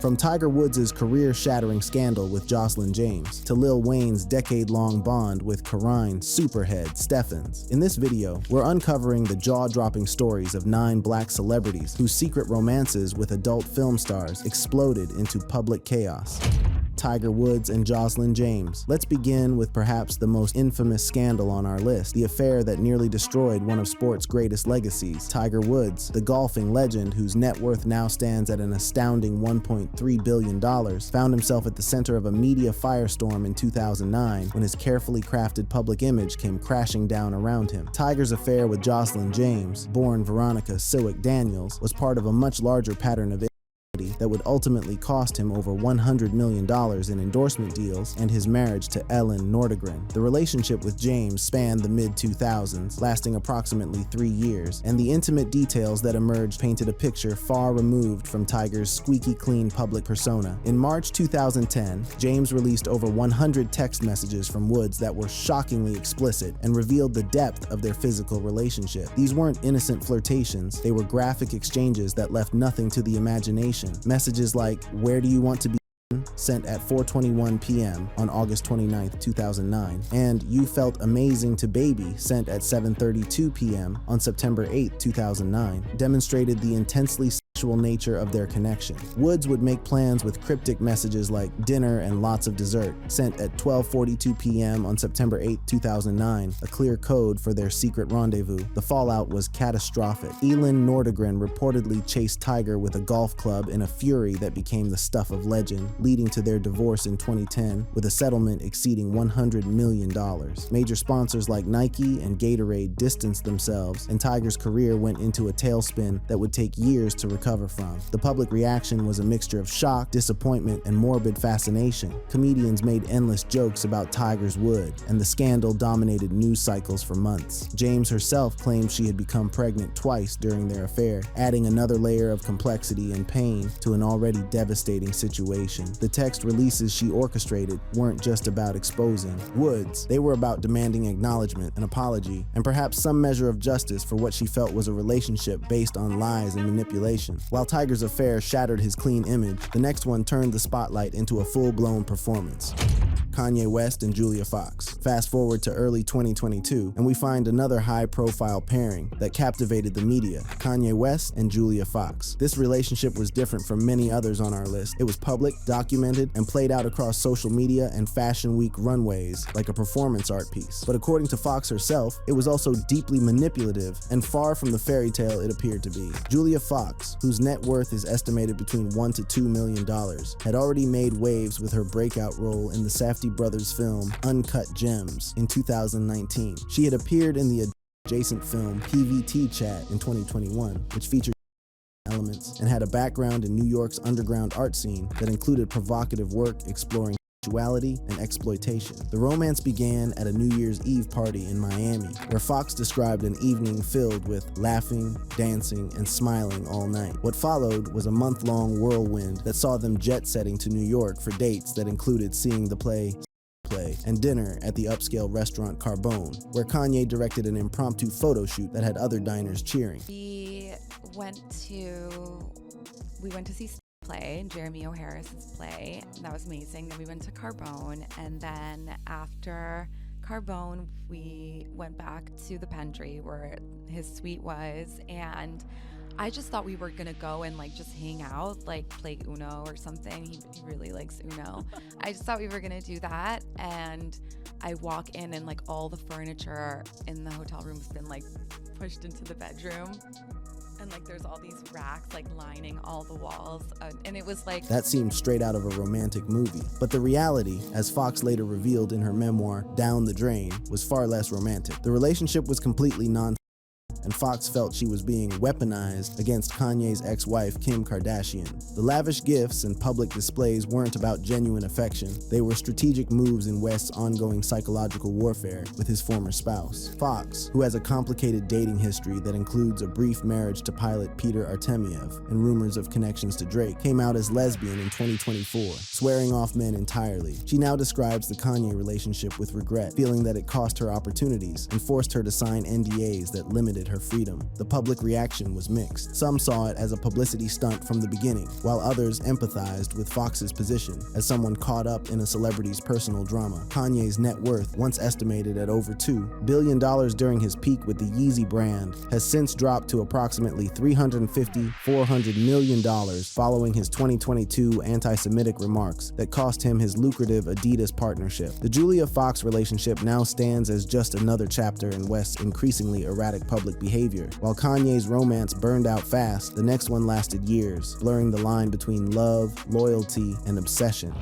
From Tiger Woods' career-shattering scandal with Jocelyn James to Lil Wayne's decade-long bond with Karine "Superhead" Steffens. In this video, we're uncovering the jaw-dropping stories of 9 black celebrities whose secret romances with adult film stars exploded into public chaos. Tiger Woods and Jocelyn James. Let's begin with perhaps the most infamous scandal on our list, the affair that nearly destroyed one of sport's greatest legacies. Tiger Woods, the golfing legend whose net worth now stands at an astounding $1.3 billion, found himself at the center of a media firestorm in 2009 when his carefully crafted public image came crashing down around him. Tiger's affair with Jocelyn James, born Veronica Siwick Daniels, was part of a much larger pattern of that would ultimately cost him over $100 million in endorsement deals and his marriage to Ellen Nordegren. The relationship with James spanned the mid-2000s, lasting approximately 3 years, and the intimate details that emerged painted a picture far removed from Tiger's squeaky clean public persona. In March 2010, James released over 100 text messages from Woods that were shockingly explicit and revealed the depth of their physical relationship. These weren't innocent flirtations, they were graphic exchanges that left nothing to the imagination. Messages like, "Where do you want to be?" sent at 4:21 p.m. on August 29, 2009, and "You felt amazing to baby" sent at 7:32 p.m. on September 8, 2009, demonstrated the intensely sexual nature of their connection. Woods would make plans with cryptic messages like "dinner and lots of dessert" sent at 12:42 p.m. on September 8, 2009, a clear code for their secret rendezvous. The fallout was catastrophic. Ellen Nordegren reportedly chased Tiger with a golf club in a fury that became the stuff of legend, leading to their divorce in 2010 with a settlement exceeding $100 million. Major sponsors like Nike and Gatorade distanced themselves, and Tiger's career went into a tailspin that would take years to recover from. The public reaction was a mixture of shock, disappointment, and morbid fascination. Comedians made endless jokes about Tiger's wood, and the scandal dominated news cycles for months. James herself claimed she had become pregnant twice during their affair, adding another layer of complexity and pain to an already devastating situation. The text releases she orchestrated weren't just about exposing Woods. They were about demanding acknowledgement, an apology, and perhaps some measure of justice for what she felt was a relationship based on lies and manipulation. While Tiger's affair shattered his clean image, the next one turned the spotlight into a full-blown performance. Kanye West and Julia Fox. Fast forward to early 2022, and we find another high-profile pairing that captivated the media, Kanye West and Julia Fox. This relationship was different from many others on our list. It was public, documented, and played out across social media and Fashion Week runways like a performance art piece. But according to Fox herself, it was also deeply manipulative and far from the fairy tale it appeared to be. Julia Fox, whose net worth is estimated between $1 to $2 million, had already made waves with her breakout role in the Safdie brothers film Uncut Gems in 2019. She had appeared in the adjacent film PVT Chat in 2021, which featured elements and had a background in New York's underground art scene that included provocative work exploring sexuality and exploitation. The romance began at a New Year's Eve party in Miami, where Fox described an evening filled with laughing, dancing, and smiling all night. What followed was a month-long whirlwind that saw them jet-setting to New York for dates that included seeing the play and dinner at the upscale restaurant Carbone, where Kanye directed an impromptu photo shoot that had other diners cheering. We went to see play, Jeremy O'Harris's play. That was amazing. Then we went to Carbone, and then after Carbone, we went back to the Pendry where his suite was, and I just thought we were gonna go and just hang out, play Uno or something. He really likes Uno. I just thought we were gonna do that, and I walk in and all the furniture in the hotel room has been pushed into the bedroom. And there's all these racks lining all the walls, and it was that seemed straight out of a romantic movie. But the reality, as Fox later revealed in her memoir Down the Drain, was far less romantic. The relationship was completely and Fox felt she was being weaponized against Kanye's ex-wife Kim Kardashian. The lavish gifts and public displays weren't about genuine affection. They were strategic moves in West's ongoing psychological warfare with his former spouse. Fox, who has a complicated dating history that includes a brief marriage to pilot Peter Artemiev and rumors of connections to Drake, came out as lesbian in 2024, swearing off men entirely. She now describes the Kanye relationship with regret, feeling that it cost her opportunities and forced her to sign NDAs that limited her her freedom. The public reaction was mixed. Some saw it as a publicity stunt from the beginning, while others empathized with Fox's position as someone caught up in a celebrity's personal drama. Kanye's net worth, once estimated at over $2 billion during his peak with the Yeezy brand, has since dropped to approximately $350–400 million following his 2022 anti-Semitic remarks that cost him his lucrative Adidas partnership. The Julia Fox relationship now stands as just another chapter in West's increasingly erratic public behavior. While Kanye's romance burned out fast, the next one lasted years, blurring the line between love, loyalty, and obsession.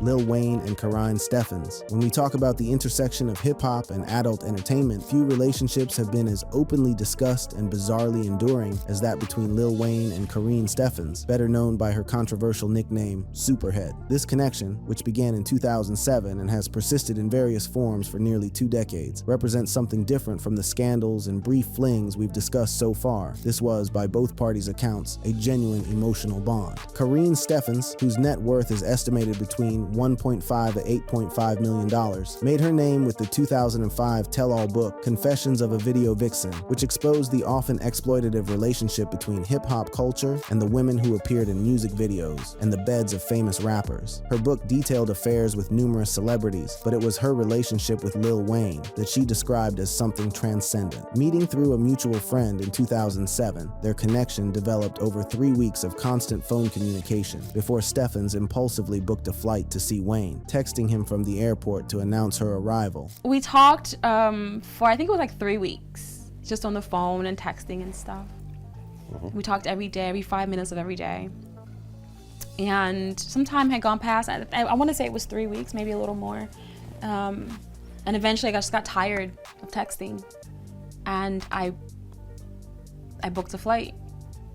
Lil Wayne and Karine Steffans. When we talk about the intersection of hip-hop and adult entertainment, few relationships have been as openly discussed and bizarrely enduring as that between Lil Wayne and Karine Steffans, better known by her controversial nickname, Superhead. This connection, which began in 2007 and has persisted in various forms for nearly 2 decades, represents something different from the scandals and brief flings we've discussed so far. This was, by both parties' accounts, a genuine emotional bond. Karine Steffans, whose net worth is estimated between $1.5 to $8.5 million, made her name with the 2005 tell-all book Confessions of a Video Vixen, which exposed the often exploitative relationship between hip-hop culture and the women who appeared in music videos and the beds of famous rappers. Her book detailed affairs with numerous celebrities, but it was her relationship with Lil Wayne that she described as something transcendent. Meeting through a mutual friend in 2007, their connection developed over 3 weeks of constant phone communication before Steffans impulsively booked a flight to see Wayne, texting him from the airport to announce her arrival. We talked for I think it was like 3 weeks, just on the phone and texting and stuff. We talked every day, every 5 minutes of every day. And some time had gone past. I want to say it was 3 weeks, maybe a little more. And eventually I just got tired of texting. And I booked a flight.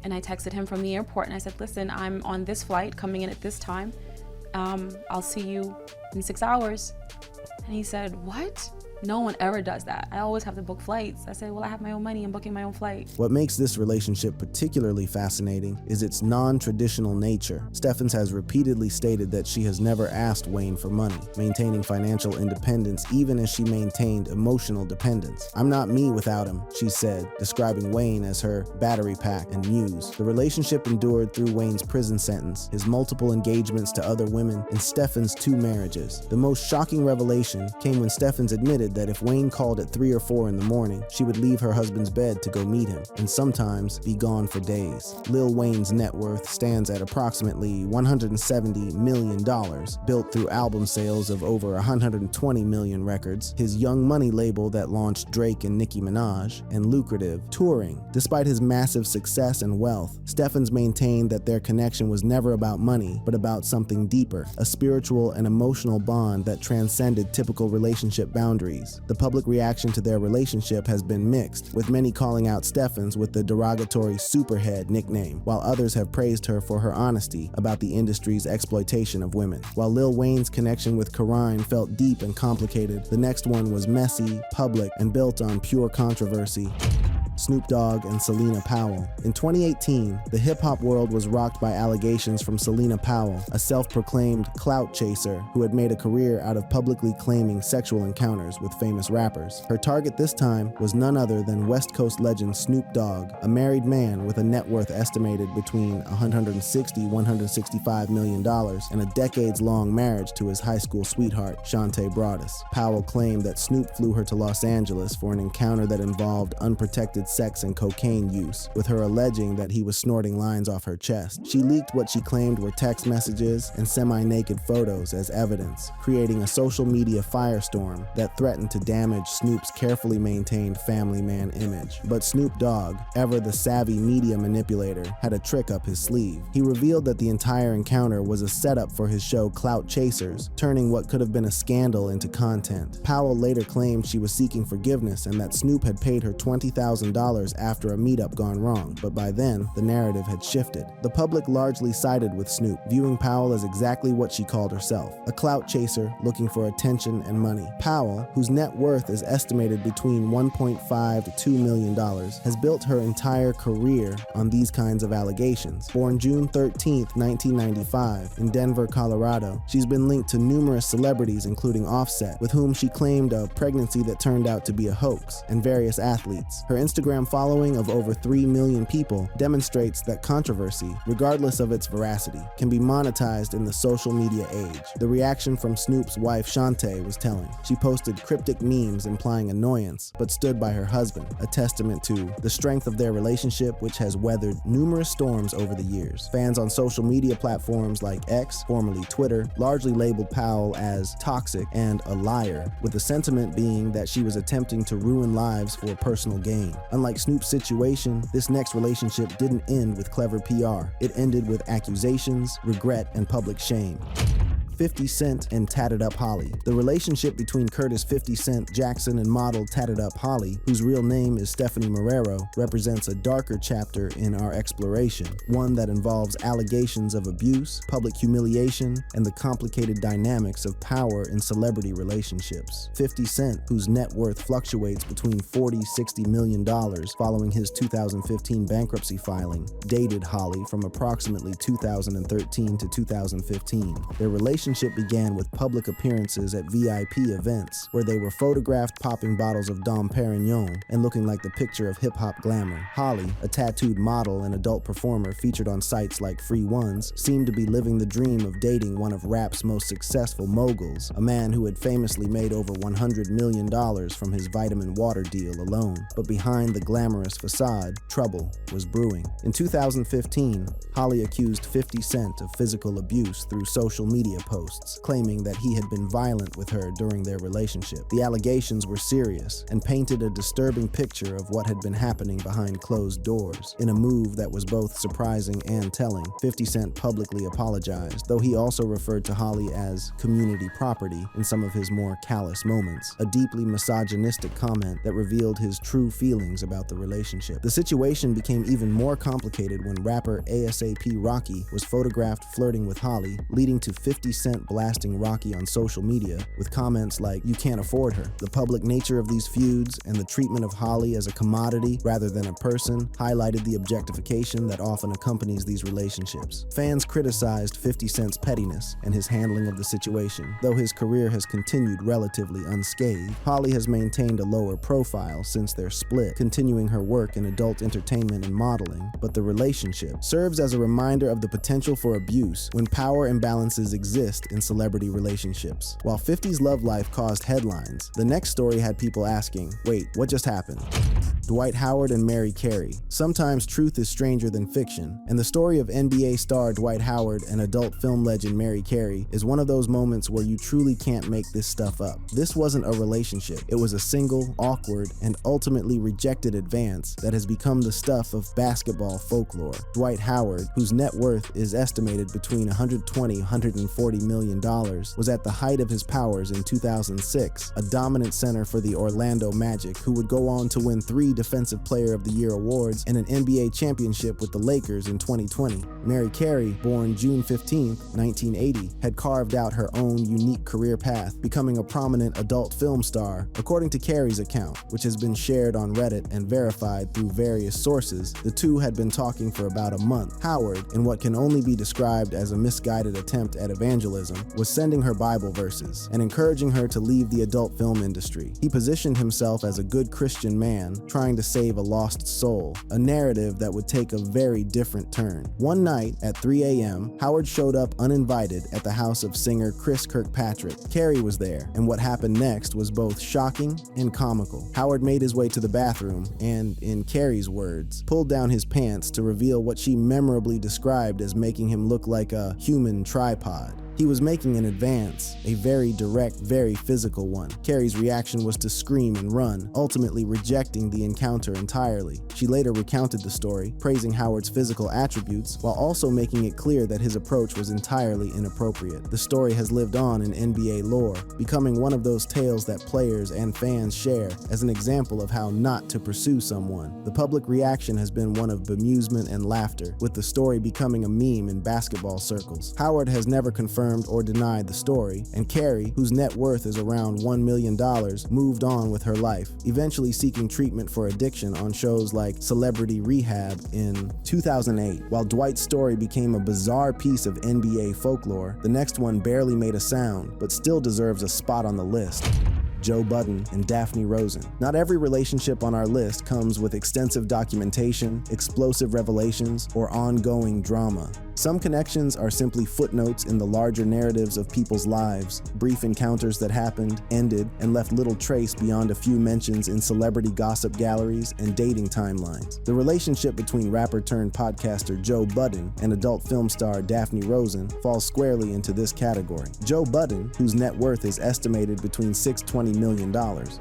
And I texted him from the airport and I said, listen, I'm on this flight coming in at this time. I'll see you in 6 hours. And he said, what? No one ever does that. I always have to book flights. I said, well, I have my own money. I'm booking my own flight. What makes this relationship particularly fascinating is its non-traditional nature. Steffans has repeatedly stated that she has never asked Wayne for money, maintaining financial independence even as she maintained emotional dependence. I'm not me without him, she said, describing Wayne as her battery pack and muse. The relationship endured through Wayne's prison sentence, his multiple engagements to other women, and Steffans' 2 marriages. The most shocking revelation came when Steffans admitted that if Wayne called at 3 or 4 in the morning, she would leave her husband's bed to go meet him, and sometimes be gone for days. Lil Wayne's net worth stands at approximately $170 million, built through album sales of over 120 million records, his Young Money label that launched Drake and Nicki Minaj, and lucrative touring. Despite his massive success and wealth, Steffans maintained that their connection was never about money, but about something deeper, a spiritual and emotional bond that transcended typical relationship boundaries. The public reaction to their relationship has been mixed, with many calling out Steffans with the derogatory Superhead nickname, while others have praised her for her honesty about the industry's exploitation of women. While Lil Wayne's connection with Karine felt deep and complicated, the next one was messy, public, and built on pure controversy. Snoop Dogg and Selena Powell. In 2018, the hip-hop world was rocked by allegations from Selena Powell, a self-proclaimed clout chaser who had made a career out of publicly claiming sexual encounters with famous rappers. Her target this time was none other than West Coast legend Snoop Dogg, a married man with a net worth estimated between $160–165 million and a decades-long marriage to his high school sweetheart, Shantae Broadus. Powell claimed that Snoop flew her to Los Angeles for an encounter that involved unprotected sex and cocaine use, with her alleging that he was snorting lines off her chest. She leaked what she claimed were text messages and semi-naked photos as evidence, creating a social media firestorm that threatened to damage Snoop's carefully maintained family man image. But Snoop Dogg, ever the savvy media manipulator, had a trick up his sleeve. He revealed that the entire encounter was a setup for his show Clout Chasers, turning what could have been a scandal into content. Powell later claimed she was seeking forgiveness and that Snoop had paid her $20,000 after a meetup gone wrong, but by then, the narrative had shifted. The public largely sided with Snoop, viewing Powell as exactly what she called herself, a clout chaser looking for attention and money. Powell, whose net worth is estimated between $1.5 to $2 million, has built her entire career on these kinds of allegations. Born June 13, 1995, in Denver, Colorado, she's been linked to numerous celebrities including Offset, with whom she claimed a pregnancy that turned out to be a hoax, and various athletes. Her Instagram Instagram following of over 3 million people demonstrates that controversy, regardless of its veracity, can be monetized in the social media age. The reaction from Snoop's wife Shantae was telling. She posted cryptic memes implying annoyance, but stood by her husband, a testament to the strength of their relationship, which has weathered numerous storms over the years. Fans on social media platforms like X, formerly Twitter, largely labeled Powell as toxic and a liar, with the sentiment being that she was attempting to ruin lives for personal gain. Unlike Snoop's situation, this next relationship didn't end with clever PR. It ended with accusations, regret, and public shame. 50 Cent and Tatted Up Holly. The relationship between Curtis 50 Cent Jackson and model Tatted Up Holly, whose real name is Stephanie Marrero, represents a darker chapter in our exploration, one that involves allegations of abuse, public humiliation, and the complicated dynamics of power in celebrity relationships. 50 Cent, whose net worth fluctuates between $40–60 million following his 2015 bankruptcy filing, dated Holly from approximately 2013 to 2015. Their relationship began with public appearances at VIP events, where they were photographed popping bottles of Dom Perignon and looking like the picture of hip-hop glamour. Holly, a tattooed model and adult performer featured on sites like Free Ones, seemed to be living the dream of dating one of rap's most successful moguls, a man who had famously made over $100 million from his vitamin water deal alone. But behind the glamorous facade, trouble was brewing. In 2015, Holly accused 50 Cent of physical abuse through social media posts, claiming that he had been violent with her during their relationship. The allegations were serious and painted a disturbing picture of what had been happening behind closed doors. In a move that was both surprising and telling, 50 Cent publicly apologized, though he also referred to Holly as community property in some of his more callous moments, a deeply misogynistic comment that revealed his true feelings about the relationship. The situation became even more complicated when rapper ASAP Rocky was photographed flirting with Holly, leading to 50 Cent blasting Rocky on social media with comments like, "You can't afford her." The public nature of these feuds and the treatment of Holly as a commodity rather than a person highlighted the objectification that often accompanies these relationships. Fans criticized 50 Cent's pettiness and his handling of the situation. Though his career has continued relatively unscathed, Holly has maintained a lower profile since their split, continuing her work in adult entertainment and modeling. But the relationship serves as a reminder of the potential for abuse when power imbalances exist in celebrity relationships. While 50's love life caused headlines, the next story had people asking, wait, what just happened? Dwight Howard and Mary Carey. Sometimes truth is stranger than fiction, and the story of NBA star Dwight Howard and adult film legend Mary Carey is one of those moments where you truly can't make this stuff up. This wasn't a relationship. It was a single, awkward, and ultimately rejected advance that has become the stuff of basketball folklore. Dwight Howard, whose net worth is estimated between $120–140 million, was at the height of his powers in 2006, a dominant center for the Orlando Magic, who would go on to win 3 Defensive Player of the Year awards and an NBA championship with the Lakers in 2020. Mary Carey, born June 15, 1980, had carved out her own unique career path, becoming a prominent adult film star. According to Carey's account, which has been shared on Reddit and verified through various sources, the two had been talking for about a month. Howard, in what can only be described as a misguided attempt at evangelism, was sending her Bible verses and encouraging her to leave the adult film industry. He positioned himself as a good Christian man, trying to save a lost soul, a narrative that would take a very different turn. One night at 3 a.m., Howard showed up uninvited at the house of singer Chris Kirkpatrick. Carey was there, and what happened next was both shocking and comical. Howard made his way to the bathroom and, in Carey's words, pulled down his pants to reveal what she memorably described as making him look like a human tripod. He was making an advance, a very direct, very physical one. Carey's reaction was to scream and run, ultimately rejecting the encounter entirely. She later recounted the story, praising Howard's physical attributes, while also making it clear that his approach was entirely inappropriate. The story has lived on in NBA lore, becoming one of those tales that players and fans share as an example of how not to pursue someone. The public reaction has been one of bemusement and laughter, with the story becoming a meme in basketball circles. Howard has never confirmed or denied the story, and Carey, whose net worth is around $1 million, moved on with her life, eventually seeking treatment for addiction on shows like Celebrity Rehab in 2008. While Dwight's story became a bizarre piece of NBA folklore, the next one barely made a sound, but still deserves a spot on the list. Joe Budden and Daphne Rosen. Not every relationship on our list comes with extensive documentation, explosive revelations, or ongoing drama. Some connections are simply footnotes in the larger narratives of people's lives, brief encounters that happened, ended, and left little trace beyond a few mentions in celebrity gossip galleries and dating timelines. The relationship between rapper-turned-podcaster Joe Budden and adult film star Daphne Rosen falls squarely into this category. Joe Budden, whose net worth is estimated between $620 million,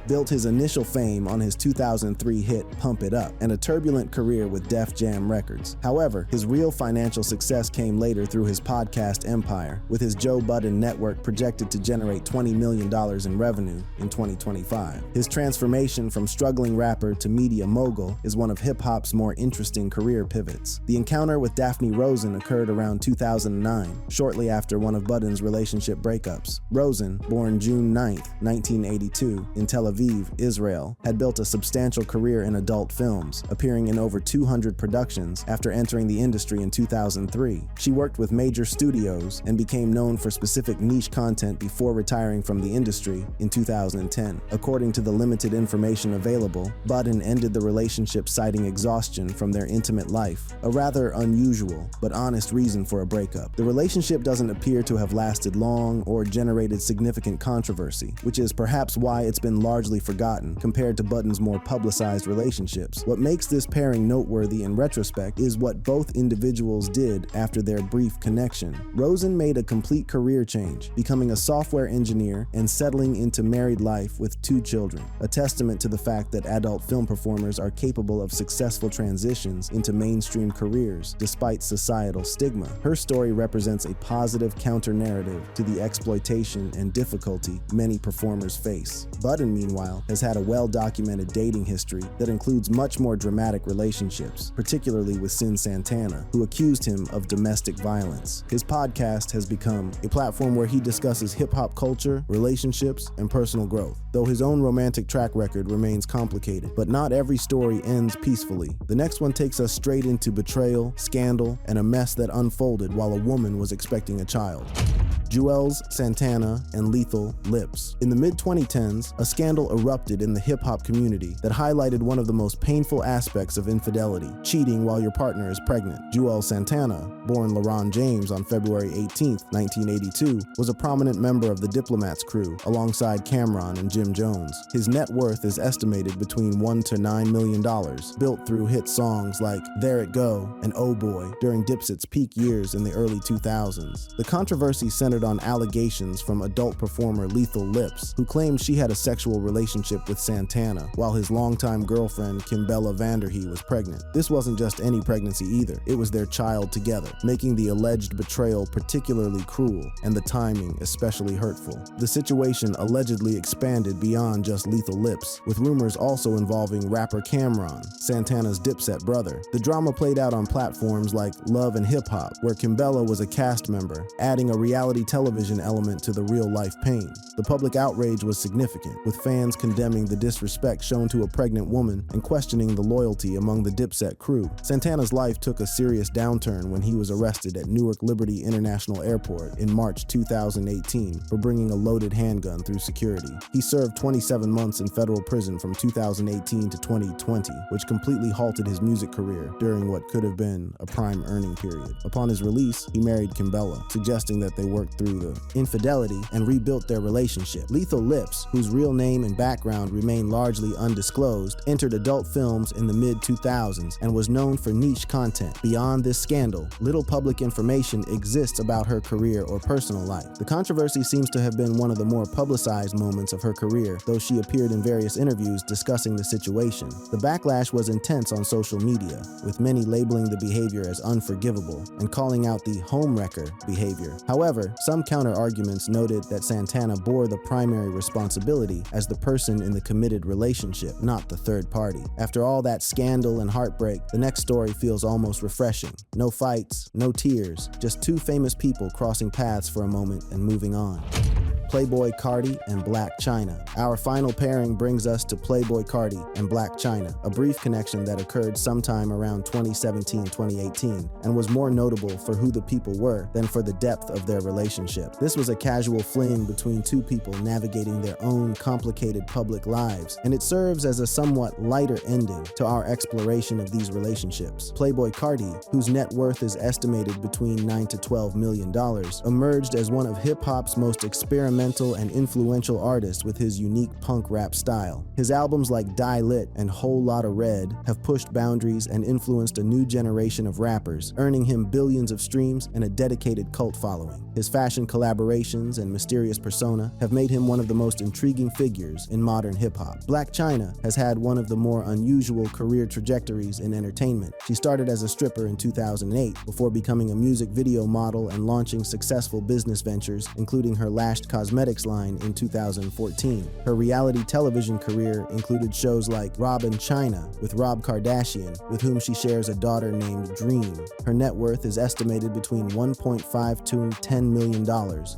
built his initial fame on his 2003 hit Pump It Up and a turbulent career with Def Jam Records. However, his real financial success came later through his podcast empire, with his Joe Budden network projected to generate $20 million in revenue in 2025. His transformation from struggling rapper to media mogul is one of hip-hop's more interesting career pivots. The encounter with Daphne Rosen occurred around 2009, shortly after one of Budden's relationship breakups. Rosen, born June 9, 1982, in Tel Aviv, Israel, had built a substantial career in adult films, appearing in over 200 productions after entering the industry in 2003. She worked with major studios and became known for specific niche content before retiring from the industry in 2010. According to the limited information available, Budden ended the relationship citing exhaustion from their intimate life, a rather unusual but honest reason for a breakup. The relationship doesn't appear to have lasted long or generated significant controversy, which is perhaps why it's been largely forgotten compared to Budden's more publicized relationships. What makes this pairing noteworthy in retrospect is what both individuals did after their brief connection. Rosen made a complete career change, becoming a software engineer and settling into married life with 2 children, a testament to the fact that adult film performers are capable of successful transitions into mainstream careers despite societal stigma. Her story represents a positive counter-narrative to the exploitation and difficulty many performers face. Budden, meanwhile, has had a well-documented dating history that includes much more dramatic relationships, particularly with Sin Santana, who accused him of domestic violence. His podcast has become a platform where he discusses hip-hop culture, relationships, and personal growth. Though his own romantic track record remains complicated, but not every story ends peacefully. The next one takes us straight into betrayal, scandal, and a mess that unfolded while a woman was expecting a child. Juelz Santana and Lethal Lips. In the mid-2010s, a scandal erupted in the hip-hop community that highlighted one of the most painful aspects of infidelity, cheating while your partner is pregnant. Juelz Santana, born LeBron James on February 18, 1982, was a prominent member of the Diplomats crew alongside Cameron and Jim Jones. His net worth is estimated between $1 to $9 million, built through hit songs like There It Go and Oh Boy during Dipset's peak years in the early 2000s. The controversy centered on allegations from adult performer Lethal Lips, who claimed she had a sexual relationship with Santana while his longtime girlfriend Kimbella Vanderhee was pregnant. This wasn't just any pregnancy either, it was their child together, making the alleged betrayal particularly cruel and the timing especially hurtful. The situation allegedly expanded beyond just Lethal Lips, with rumors also involving rapper Cameron, Santana's Dipset brother. The drama played out on platforms like Love and Hip Hop, where Kimbella was a cast member, adding a reality television element to the real-life pain. The public outrage was significant, with fans condemning the disrespect shown to a pregnant woman and questioning the loyalty among the Dipset crew. Santana's life took a serious downturn when he was arrested at Newark Liberty International Airport in March 2018 for bringing a loaded handgun through security. He served 27 months in federal prison from 2018 to 2020, which completely halted his music career during what could have been a prime earning period. Upon his release, he married Kimbella, suggesting that they worked through the infidelity and rebuilt their relationship. Lethal Lips, whose real name and background remain largely undisclosed, entered adult films in the mid-2000s and was known for niche content. Beyond this scandal, little public information exists about her career or personal life. The controversy seems to have been one of the more publicized moments of her career, though she appeared in various interviews discussing the situation. The backlash was intense on social media, with many labeling the behavior as unforgivable and calling out the homewrecker behavior. However, some counter-arguments noted that Santana bore the primary responsibility as the person in the committed relationship, not the third party. After all that scandal and heartbreak, the next story feels almost refreshing. No fights, no tears, just 2 famous people crossing paths for a moment and moving on. Playboi Carti and Blac Chyna. Our final pairing brings us to Playboi Carti and Blac Chyna, a brief connection that occurred sometime around 2017-2018 and was more notable for who the people were than for the depth of their relationship. This was a casual fling between two people navigating their own complicated public lives, and it serves as a somewhat lighter ending to our exploration of these relationships. Playboi Carti, whose net worth is estimated between $9 to $12 million, emerged as one of hip-hop's most experimental and influential artists with his unique punk rap style. His albums like Die Lit and Whole Lotta Red have pushed boundaries and influenced a new generation of rappers, earning him billions of streams and a dedicated cult following. His fashion collaborations and mysterious persona have made him one of the most intriguing figures in modern hip-hop. Blac Chyna has had one of the more unusual career trajectories in entertainment. She started as a stripper in 2008 before becoming a music video model and launching successful business ventures, including her Lashed Cosmetics line in 2014. Her reality television career included shows like Rob and China with Rob Kardashian, with whom she shares a daughter named Dream. Her net worth is estimated between $1.5 to $10 million,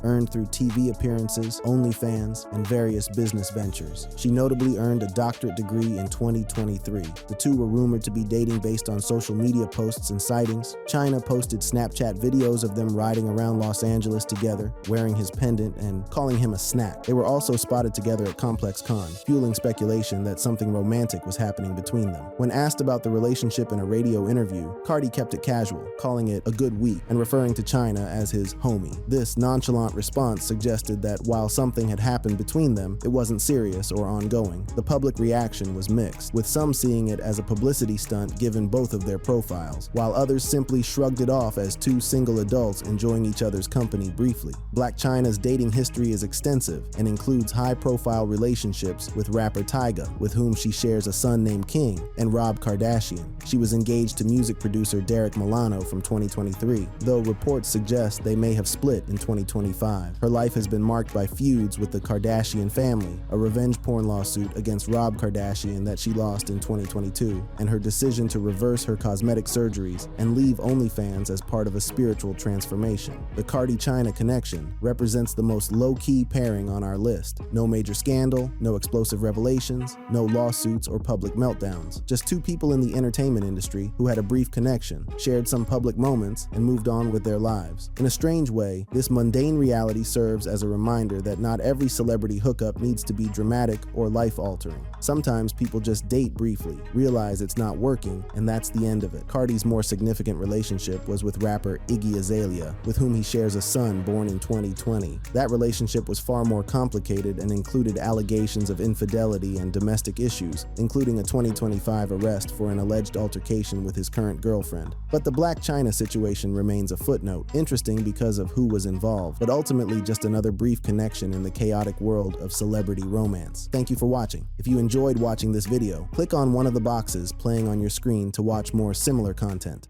earned through TV appearances, OnlyFans, and various business ventures. She notably earned a doctorate degree in 2023. The two were rumored to be dating based on social media posts and sightings. China posted Snapchat videos of them riding around Los Angeles together, wearing his pendant and calling him a snack. They were also spotted together at Complex Con, fueling speculation that something romantic was happening between them. When asked about the relationship in a radio interview, Carti kept it casual, calling it a good week and referring to China as his homie. This nonchalant response suggested that while something had happened between them, it wasn't serious or ongoing. The public reaction was mixed, with some seeing it as a publicity stunt given both of their profiles, while others simply shrugged it off as two single adults enjoying each other's company briefly. Blac Chyna's dating history is extensive and includes high-profile relationships with rapper Tyga, with whom she shares a son named King, and Rob Kardashian. She was engaged to music producer Derek Milano from 2023, though reports suggest they may have split in 2025. Her life has been marked by feuds with the Kardashian family, a revenge porn lawsuit against Rob Kardashian that she lost in 2022, and her decision to reverse her cosmetic surgeries and leave OnlyFans as part of a spiritual transformation. The Carti-Chyna connection represents the most low-key pairing on our list. No major scandal, no explosive revelations, no lawsuits or public meltdowns. Just two people in the entertainment industry who had a brief connection, shared some public moments, and moved on with their lives. In a strange way, this mundane reality serves as a reminder that not every celebrity hookup needs to be dramatic or life-altering. Sometimes people just date briefly, realize it's not working, and that's the end of it. Carti's more significant relationship was with rapper Iggy Azalea, with whom he shares a son born in 2020. That relationship was far more complicated and included allegations of infidelity and domestic issues, including a 2025 arrest for an alleged altercation with his current girlfriend. But the Blac Chyna situation remains a footnote, interesting because of who was involved, but ultimately just another brief connection in the chaotic world of celebrity romance. Thank you for watching. If you enjoyed watching this video, click on one of the boxes playing on your screen to watch more similar content.